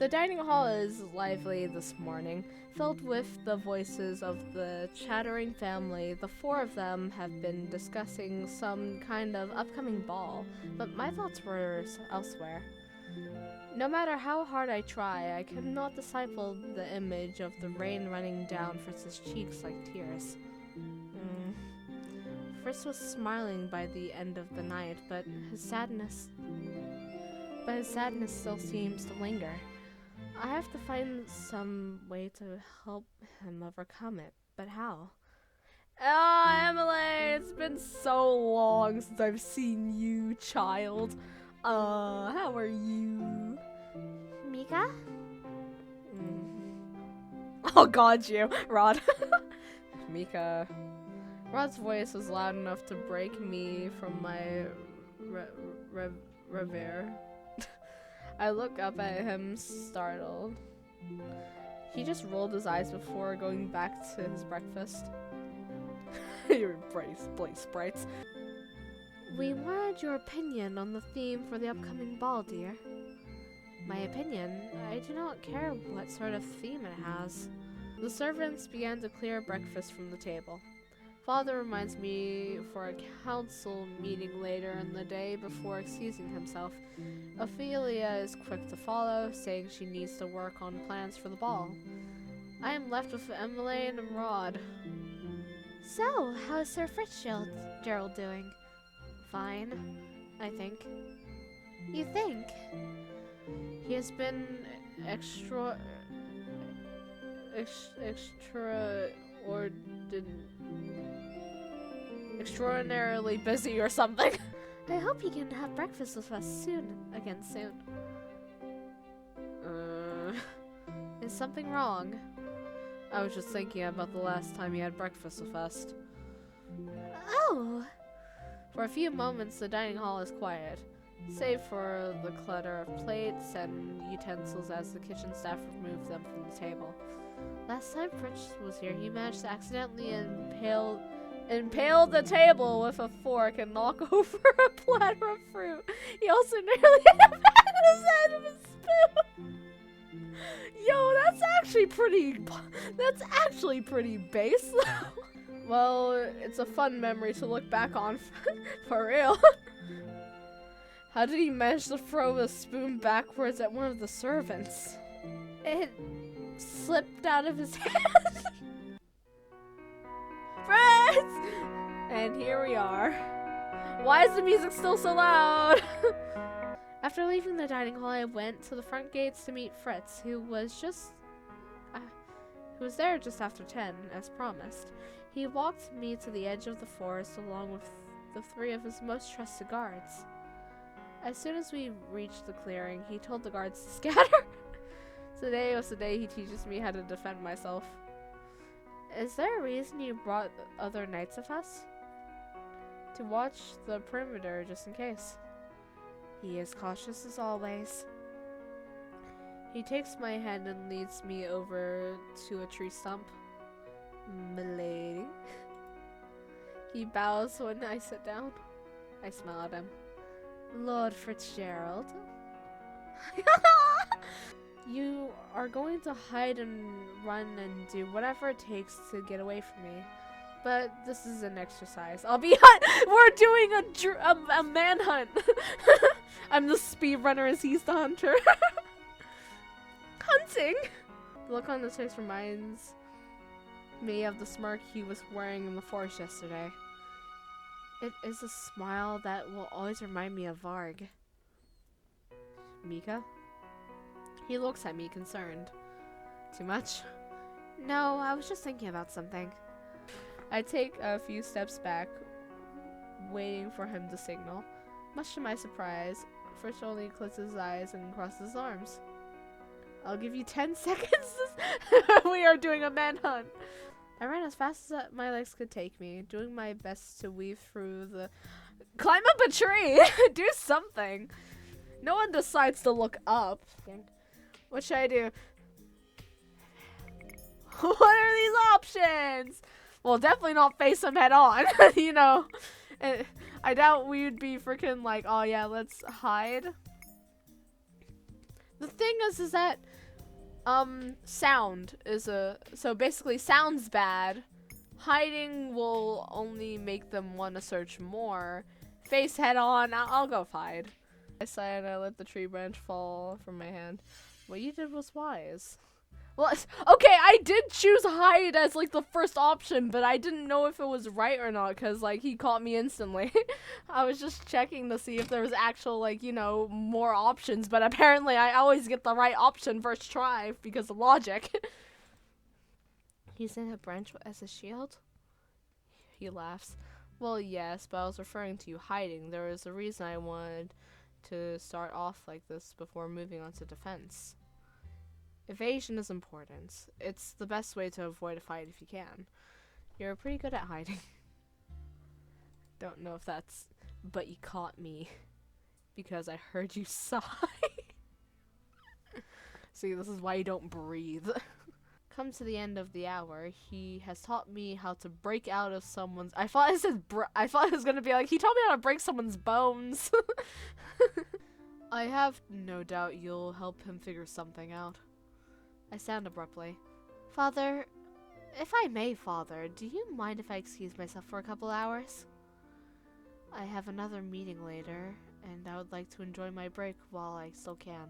The dining hall is lively this morning, filled with the voices of the chattering family. The four of them have been discussing some kind of upcoming ball, but my thoughts were elsewhere. No matter how hard I try, I cannot decipher the image of the rain running down Fritz's cheeks like tears. Fritz was smiling by the end of the night, but his sadness still seems to linger. I have to find some way to help him overcome it, but how? Oh, Emily, it's been so long since I've seen you, child. How are you? Mika? Oh god, you, Rod. Mika. Rod's voice was loud enough to break me from my reverie. I look up at him, startled. He just rolled his eyes before going back to his breakfast. Your play sprites. We wanted your opinion on the theme for the upcoming ball, dear. My opinion? I do not care what sort of theme it has. The servants began to clear breakfast from the table. Father reminds me for a council meeting later in the day before excusing himself. Ophelia is quick to follow, saying she needs to work on plans for the ball. I am left with Emily and Rod. So, how's Sir Fitzgerald doing? Fine, I think. You think? He has been extraordinarily busy or something. I hope he can have breakfast with us soon. Is something wrong? I was just thinking about the last time you had breakfast with us. Oh! For a few moments, the dining hall is quiet, save for the clutter of plates and utensils as the kitchen staff remove them from the table. Last time Fritz was here, he managed to accidentally impale the table with a fork and knock over a platter of fruit. He also nearly hit a man in his head with a spoon. Yo, that's actually pretty base, though. Well, it's a fun memory to look back on, for real. How did he manage to throw the spoon backwards at one of the servants? It slipped out of his hand. Fritz! And here we are. Why is the music still so loud? After leaving the dining hall, I went to the front gates to meet Fritz, who was there just after 10, as promised. He walked me to the edge of the forest along with the three of his most trusted guards. As soon as we reached the clearing, he told the guards to scatter. Today was the day he teaches me how to defend myself. Is there a reason you brought other knights with us? To watch the perimeter, just in case. He is cautious as always. He takes my hand and leads me over to a tree stump. Milady. He bows when I sit down. I smile at him. Lord Fitzgerald. You are going to hide and run and do whatever it takes to get away from me. But this is an exercise. We're doing a manhunt. I'm the speed runner as he's the hunter. Hunting! The look on his face reminds me of the smirk he was wearing in the forest yesterday. It is a smile that will always remind me of Varg. Mika? He looks at me concerned. Too much? No, I was just thinking about something. I take a few steps back, waiting for him to signal. Much to my surprise, Fritz only closes his eyes and crosses his arms. I'll give you 10 seconds. We are doing a manhunt. I ran as fast as my legs could take me, doing my best to weave through the... Climb up a tree! Do something! No one decides to look up. What should I do? What are these options? Well, definitely not face him head on, you know. And I doubt we would be freaking like, oh yeah, let's hide. The thing is that sound is so basically sounds bad. Hiding will only make them want to search more. Face head on, I'll go hide. I sighed and I let the tree branch fall from my hand. What you did was wise. Well, okay, I did choose hide as like the first option, but I didn't know if it was right or not because like he caught me instantly. I was just checking to see if there was actual like, you know, more options, but apparently I always get the right option first try because of logic. Using a branch as a shield? He laughs. Well, yes, but I was referring to you hiding. There was a reason I wanted to start off like this before moving on to defense. Evasion is important. It's the best way to avoid a fight if you can. You're pretty good at hiding. Don't know if that's... But you caught me. Because I heard you sigh. See, this is why you don't breathe. Come to the end of the hour, he has taught me how to break out of someone's... I thought it was gonna be like, he taught me how to break someone's bones. I have no doubt you'll help him figure something out. I stand abruptly. Father, if I may, Father, do you mind if I excuse myself for a couple hours? I have another meeting later, and I would like to enjoy my break while I still can.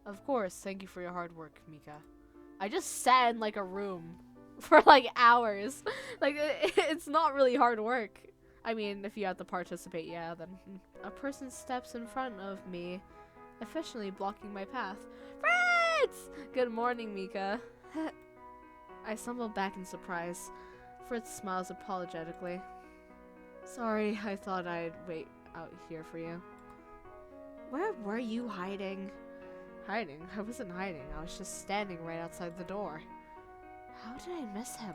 Of course, thank you for your hard work, Mika. I just sat in like a room for like hours. Like, it's not really hard work. I mean, if you have to participate, yeah, then. A person steps in front of me, efficiently blocking my path. Fritz! Good morning, Mika. I stumble back in surprise. Fritz smiles apologetically. Sorry, I thought I'd wait out here for you. Where were you hiding? Hiding? I wasn't hiding. I was just standing right outside the door. How did I miss him?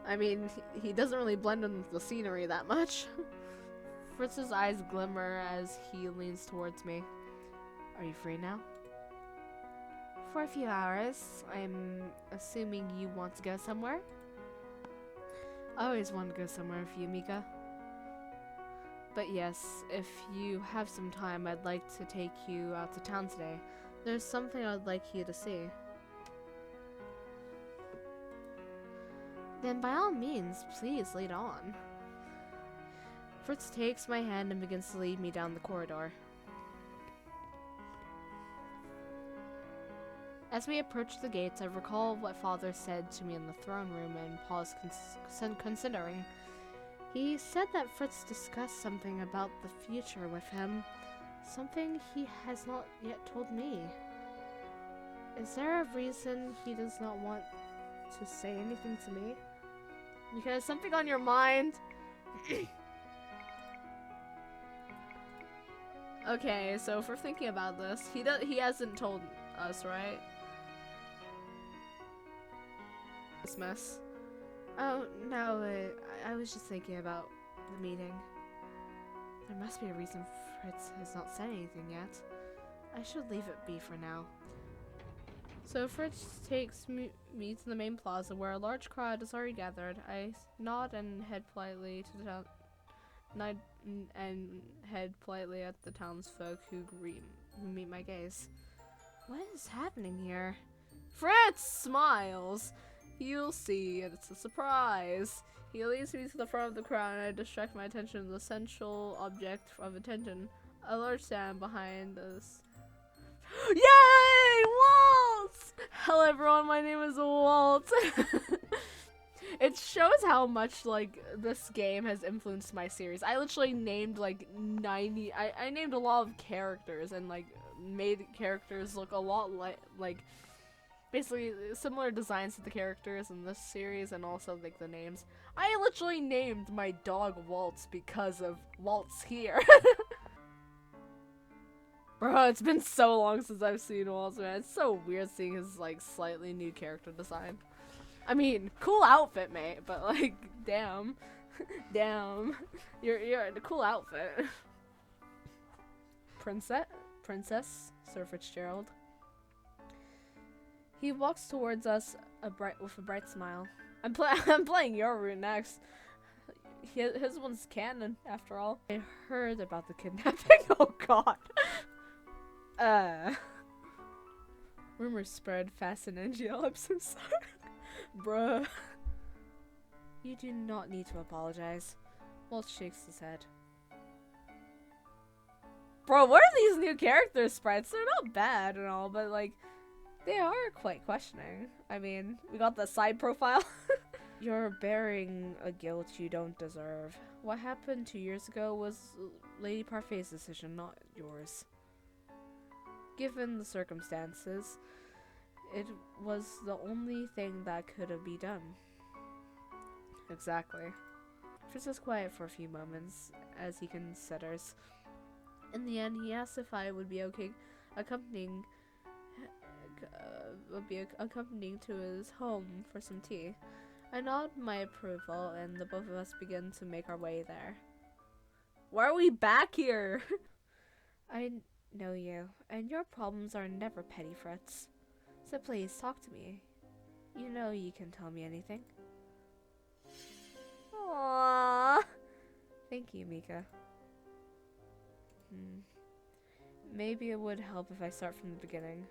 I mean, he doesn't really blend in with the scenery that much. Fritz's eyes glimmer as he leans towards me. Are you free now? For a few hours. I'm assuming you want to go somewhere? I always want to go somewhere with you, Mika. But yes, if you have some time, I'd like to take you out to town today. There's something I'd like you to see. Then by all means, please lead on. Fritz takes my hand and begins to lead me down the corridor. As we approach the gates, I recall what Father said to me in the throne room and pause considering. He said that Fritz discussed something about the future with him, something he has not yet told me. Is there a reason he does not want to say anything to me? Because something on your mind? Okay, so if we're thinking about this, he hasn't told us, right? This mess. Oh, no, I was just thinking about the meeting. There must be a reason Fritz has not said anything yet. I should leave it be for now. So Fritz takes me to the main plaza where a large crowd is already gathered. I nod and head politely to the town. And head politely at the townsfolk who meet my gaze. What is happening here? Fritz smiles. You'll see, it's a surprise. He leads me to the front of the crowd and I distract my attention to the central object of attention. A large stand behind us. Yay! Waltz! Hello everyone, my name is Walt. It shows how much like this game has influenced my series. I literally named like 90 I named a lot of characters and like made characters look a lot like basically similar designs to the characters in this series and also like the names. I literally named my dog Waltz because of Waltz here. Bro, it's been so long since I've seen Waltz, man. It's so weird seeing his like slightly new character design. I mean, cool outfit, mate, but like, damn. Damn. You're in a cool outfit. Princess, Sir Fitzgerald. He walks towards us with a bright smile. I'm playing your route next. His one's canon, after all. I heard about the kidnapping. Oh god. Rumors spread fast in NGL. I'm so sorry. Bruh. You do not need to apologize. Walt shakes his head. Bro, what are these new character sprites? They're not bad and all, but like, they are quite questioning. I mean, we got the side profile. You're bearing a guilt you don't deserve. What happened 2 years ago was Lady Parfait's decision, not yours. Given the circumstances, it was the only thing that could have been done. Exactly. Fritz is quiet for a few moments as he considers. In the end, he asked if I would be okay accompanying to his home for some tea. I nod my approval, and the both of us begin to make our way there. Why are we back here? I know you, and your problems are never petty, Fritz. So please, talk to me. You know you can tell me anything. Aww. Thank you, Mika. Maybe it would help if I start from the beginning.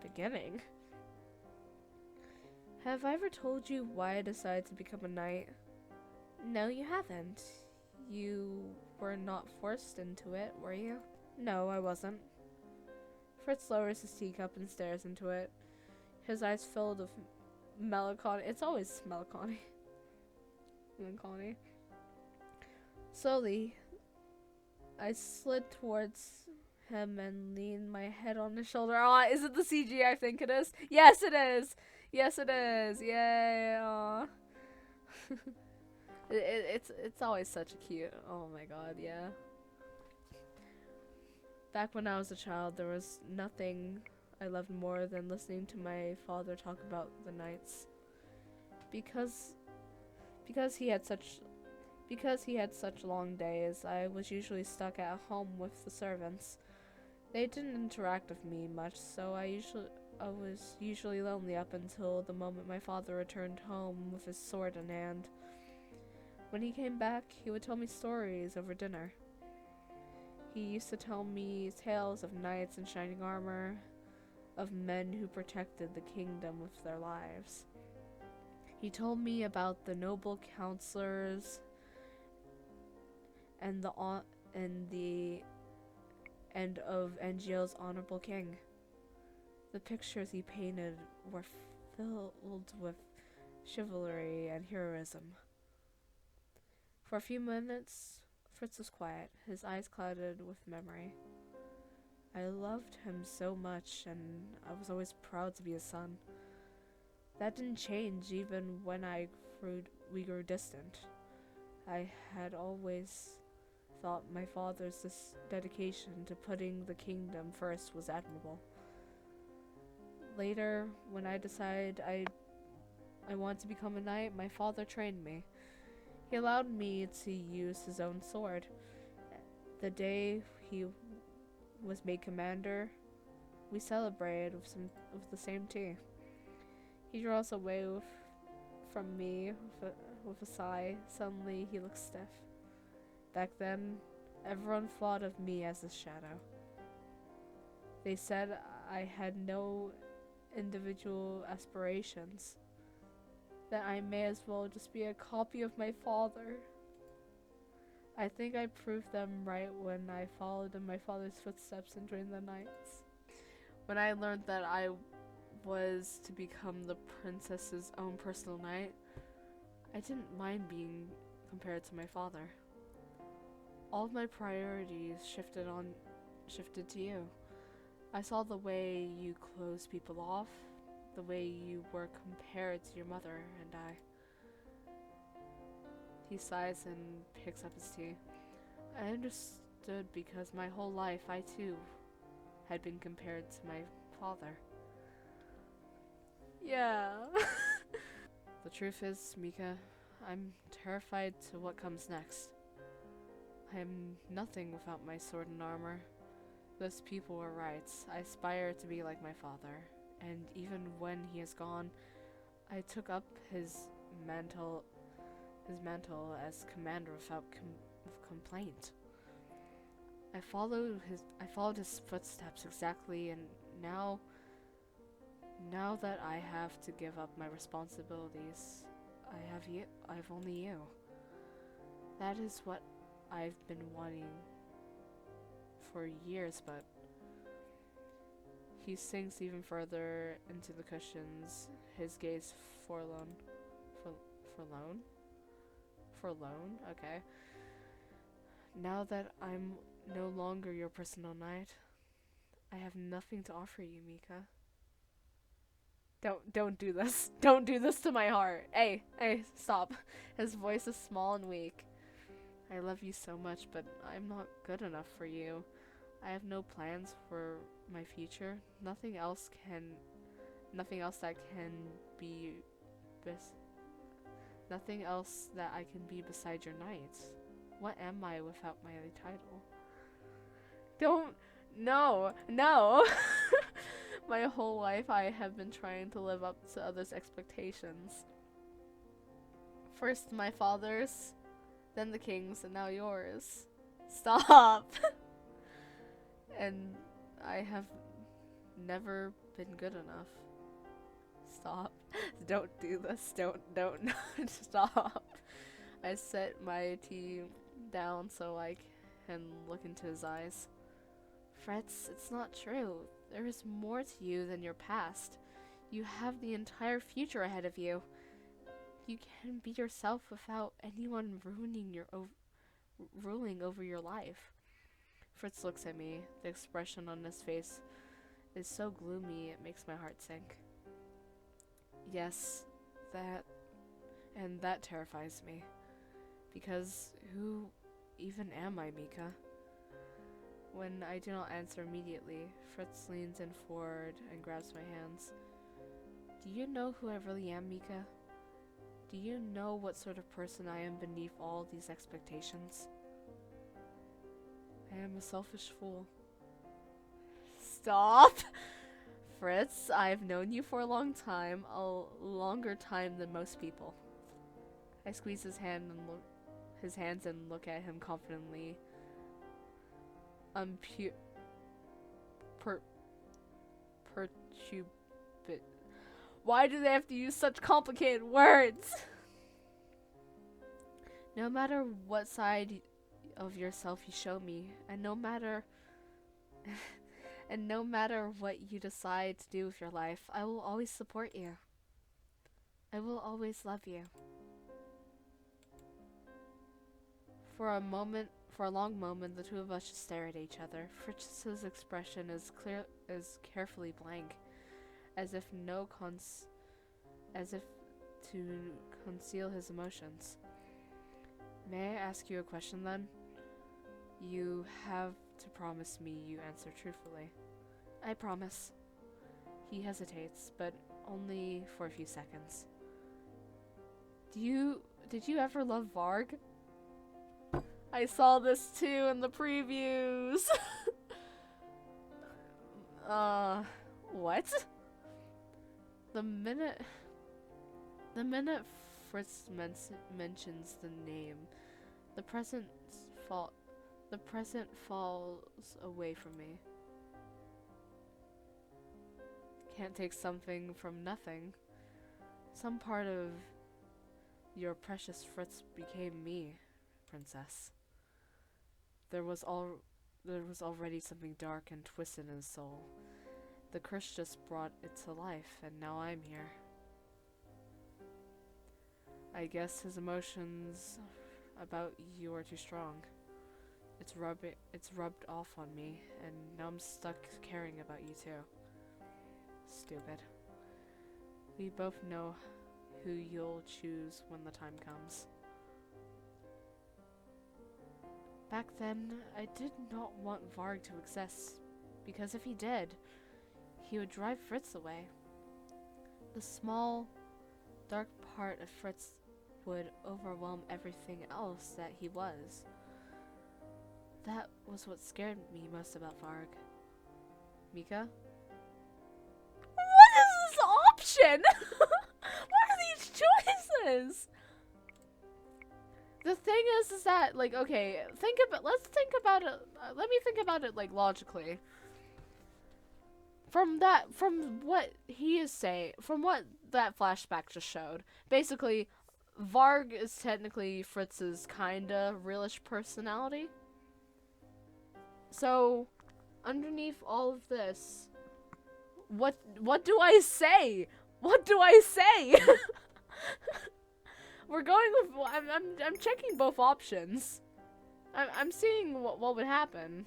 Beginning? Have I ever told you why I decided to become a knight? No, you haven't. You were not forced into it, were you? No, I wasn't. Fritz lowers his teacup and stares into it, his eyes filled with melancholy. It's always melancholy. Melancholy. Slowly, I slid towards him and leaned my head on his shoulder. Aw, is it the CG I think it is? Yes, it is! Yes, it is! Yay! Aw. It's always such a cute. Oh my god, yeah. Back when I was a child, there was nothing I loved more than listening to my father talk about the nights. Because he had such long days, I was usually stuck at home with the servants. They didn't interact with me much, so I was usually lonely up until the moment my father returned home with his sword in hand. When he came back, he would tell me stories over dinner. He used to tell me tales of knights in shining armor, of men who protected the kingdom with their lives. He told me about the noble counselors and of NGO's honorable king. The pictures he painted were filled with chivalry and heroism. For a few minutes, Fritz was quiet, his eyes clouded with memory. I loved him so much, and I was always proud to be his son. That didn't change even when we grew distant. I had always thought my father's dedication to putting the kingdom first was admirable. Later, when I decided I wanted to become a knight, my father trained me. He allowed me to use his own sword. The day he was made commander, we celebrated with the same tea. He drew us away from me with a sigh. Suddenly, he looked stiff. Back then, everyone thought of me as a shadow. They said I had no individual aspirations, that I may as well just be a copy of my father. I think I proved them right when I followed in my father's footsteps and joined the knights. When I learned that I was to become the princess's own personal knight, I didn't mind being compared to my father. All of my priorities shifted to you. I saw the way you closed people off, the way you were compared to your mother and I. He sighs and picks up his tea. I understood because my whole life I too had been compared to my father. Yeah. The truth is, Mika, I'm terrified to what comes next. I am nothing without my sword and armor. Those people were right. I aspire to be like my father, and even when he is gone, I took up his mantle as commander without complaint. I followed his footsteps exactly, and now Now that I have to give up my responsibilities, I have only you. That is what I've been wanting for years, but he sinks even further into the cushions, his gaze forlorn. Forlorn? Forlorn? Okay. Now that I'm no longer your personal knight, I have nothing to offer you, Mika. Don't do this. Don't do this to my heart. Hey, stop. His voice is small and weak. I love you so much, but I'm not good enough for you. I have no plans for my future. Nothing else that can be nothing else that I can be beside your knight. What am I without my title? No. My whole life I have been trying to live up to others' expectations. First my father's, then the king's, and now yours. Stop! And I have never been good enough. Stop. Don't do this. Don't. Stop. I set my tea down so I can look into his eyes. Fritz, it's not true. There is more to you than your past. You have the entire future ahead of you. You can be yourself without anyone ruling over your life. Fritz looks at me. The expression on his face is so gloomy it makes my heart sink. Yes, that terrifies me. Because who even am I, Mika? When I do not answer immediately, Fritz leans in forward and grabs my hands. Do you know who I really am, Mika? Do you know what sort of person I am beneath all these expectations? I am a selfish fool. Stop! Fritz, I've known you for a long time, a longer time than most people. I squeeze his hands and look at him confidently. Why do they have to use such complicated words? No matter what side of yourself you show me, and no matter what you decide to do with your life, I will always support you. I will always love you. For a long moment, the two of us just stare at each other. Fritz's expression is carefully blank, as if to conceal his emotions. May I ask you a question then? You have to promise me you answer truthfully. I promise. He hesitates, but only for a few seconds. Did you ever love Varg? I saw this too in the previews. What? The minute Fritz mentions the name, the present falls away from me. Can't take something from nothing. Some part of your precious Fritz became me, princess. There was already something dark and twisted in his soul. The curse just brought it to life, and now I'm here. I guess his emotions about you are too strong. It's rubbed off on me, and now I'm stuck caring about you too. Stupid. We both know who you'll choose when the time comes. Back then, I did not want Varg to exist, because if he did, he would drive Fritz away. The small, dark part of Fritz would overwhelm everything else that he was. That was what scared me most about Varg. Mika? What is this option? What are these choices? The thing is that, like, okay, let's think about it, let me think about it, like, logically. from what he is saying, from what that flashback just showed, basically, Varg is technically Fritz's kinda realish personality. So, underneath all of this, what do I say? What do I say? We're going with. I'm checking both options. I'm seeing what would happen.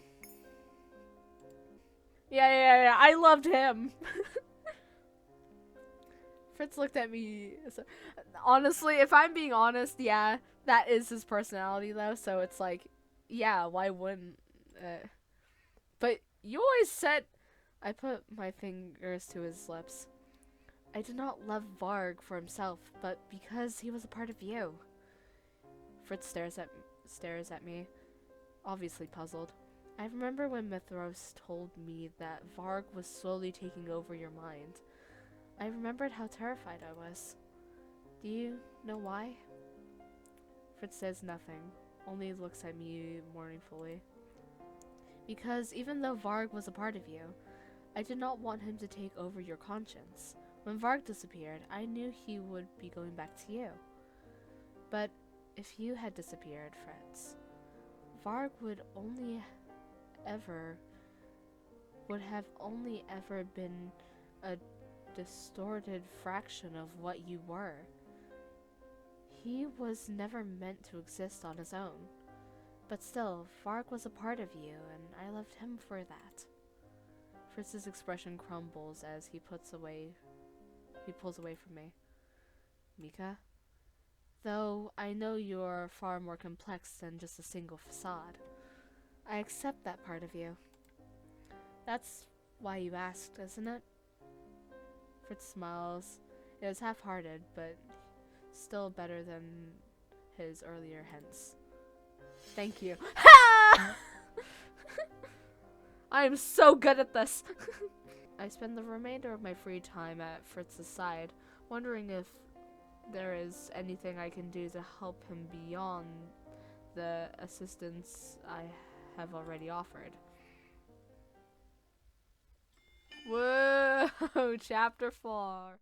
Yeah. I loved him. Fritz looked at me. So, honestly, if I'm being honest, yeah, that is his personality though. So it's like, yeah, why wouldn't? But you always said. I put my fingers to his lips. I did not love Varg for himself, but because he was a part of you. Fritz stares at me, obviously puzzled. I remember when Mithros told me that Varg was slowly taking over your mind. I remembered how terrified I was. Do you know why? Fritz says nothing, only looks at me mournfully. Because even though Varg was a part of you, I did not want him to take over your conscience. When Varg disappeared, I knew he would be going back to you. But if you had disappeared, Fritz, Varg would have only ever been a distorted fraction of what you were. He was never meant to exist on his own. But still, Varg was a part of you, and I loved him for that. Fritz's expression crumbles as he pulls away from me. Mika? Though I know you're far more complex than just a single facade, I accept that part of you. That's why you asked, isn't it? Fritz smiles. It was half-hearted, but still better than his earlier hints. Thank you. Ha! I am so good at this. I spend the remainder of my free time at Fritz's side, wondering if there is anything I can do to help him beyond the assistance I have already offered. Whoa! Chapter 4.